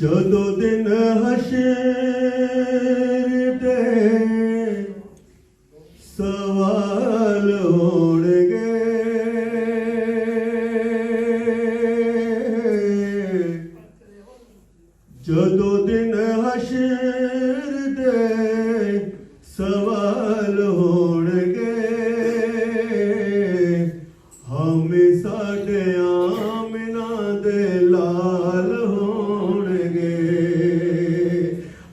जदों दिन हशर दे सवाल होणगे, जदों दिन हशर दे सवाल होणगे, हमें साडे आमना दे लाल होणगे,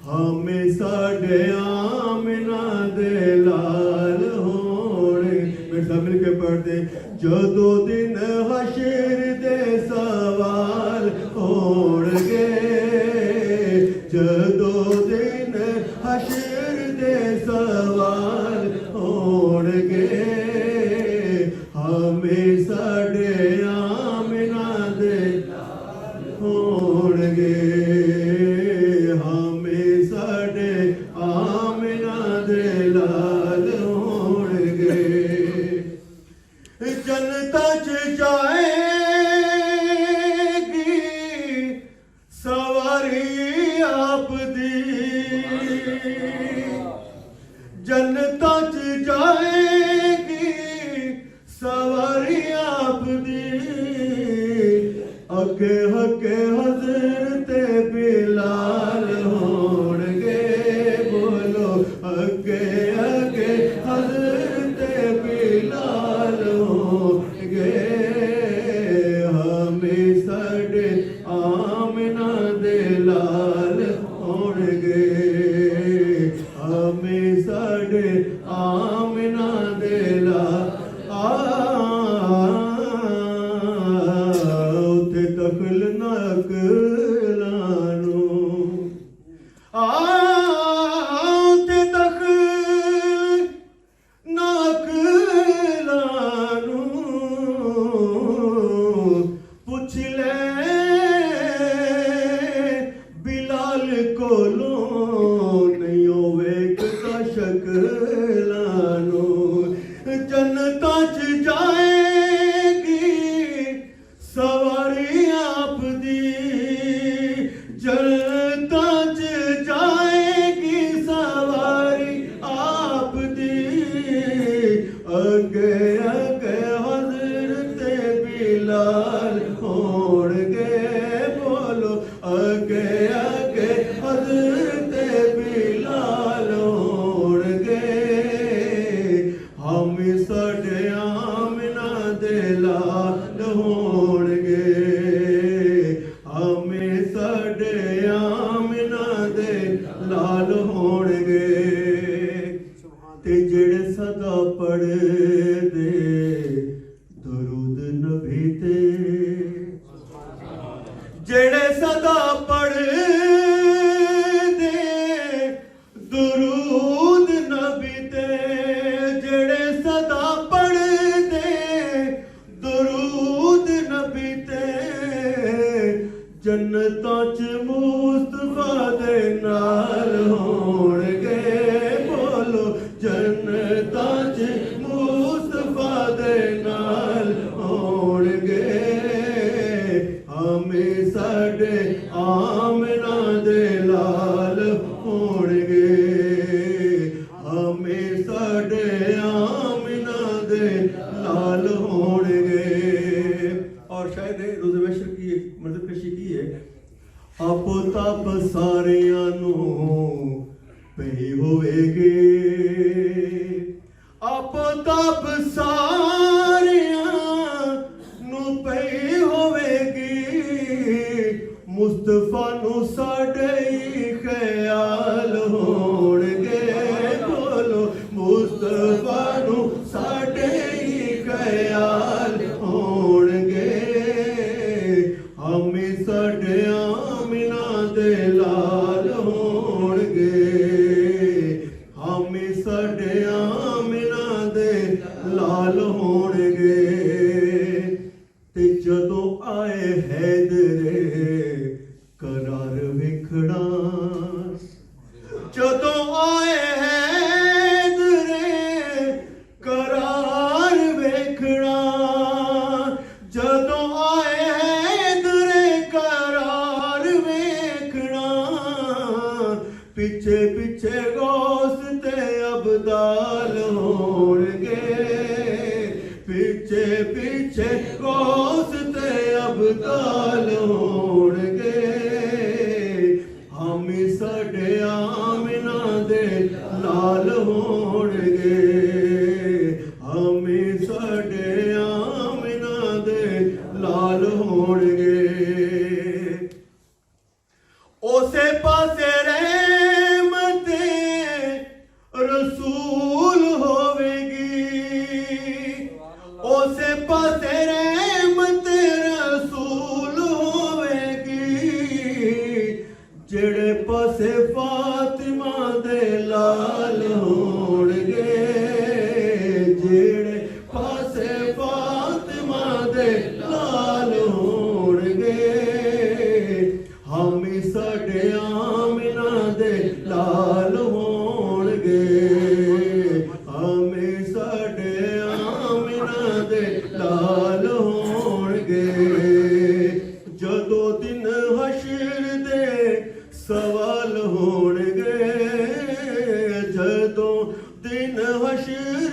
हमें साडे आमना दे लाल होणगे। मेरे साथ मिल के पढ़ते, जदों दिन हशर दे सवाल होणगे, जदों दिन हशर दे सवाल होणगे, हमें साडे आमना दे होणगे, हमें साडे आमना दे लाल होणगे। जनता च जाएगी सवारी आप दी, जनता च जाएगी सवारी आप दी, अगे हके हजरत बिलाल होणगे, बोलो अगे अगे हजरत बिलाल होणगे, हमें साडे आमना दे लाल होणगे, हमें साडे आमना दे लाल उथे दखल नकलानू उथे दखल नकलानू पुछ ले बिलाल कोलों नहीं वेखता शकलानू, जनता च जाएगी सवारी आप दी, जनता च जाएगी सवारी आप दी, अगे अगे हजरत बिलाल होणगे, बोलो अगे अगे हजरत बिलाल होणगे, हमें साडे आमना दे लाल होणगे, हमें साडे आमना दे लाल होणगे। ते जेड़े सदा पढ़दे दरूद नबी ते, जेड़े सदा पढ़दे दरूद नबी ते, जेड़े सदा पढ़दे दरूद नबी ते, जन्नतां च मुस्तफा दे नाल होणगे, बोलो जन्नतां च मुस्तफा दे नाल होणगे, हमें साडे आमना दे लाल होणगे, हमें साडे आमना दे लाल होणगे। और शायद रोज़े बशर की एक मतलब कशी की है, आपो ताप सारियां नू पई होवेगी, आपो ताप सारियां नू पई होवेगी, मुस्तफा नू साडे ख्याल होणगे, बोलो मुस्तफा नू साडे ख्याल होणगे, हमें साडे आमना दे लाल होणगे, हमें साडे आमना दे लाल होणगे। ते जदों आए हैदरे करार वेखड़ा, जदों आए हैदरे करार वेखड़ा, जदों आए हैदरे करार वेखड़ा, पिछे पिछे गौस ते अबदाल होणगे, पिछे पिछे गौस ते अबदाल होणगे। हामी साडे आमिना दे लाल होणगे, हामी साडे आमिना दे लाल होणगे। उसे पासे रहमत रसूल होवेगी, उसे पासे रहमत रसूल होवेगी। जेड़े पासे फातिमा दे लाल होणगे, जेड़े पासे फातिमा दे लाल होणगे। हामी साडे आमिना दे लाल होणगे, हामी साडे आमिना दे लाल होणगे। जदों दिन हशर दे सवाल होणगे, जदों दिन हशर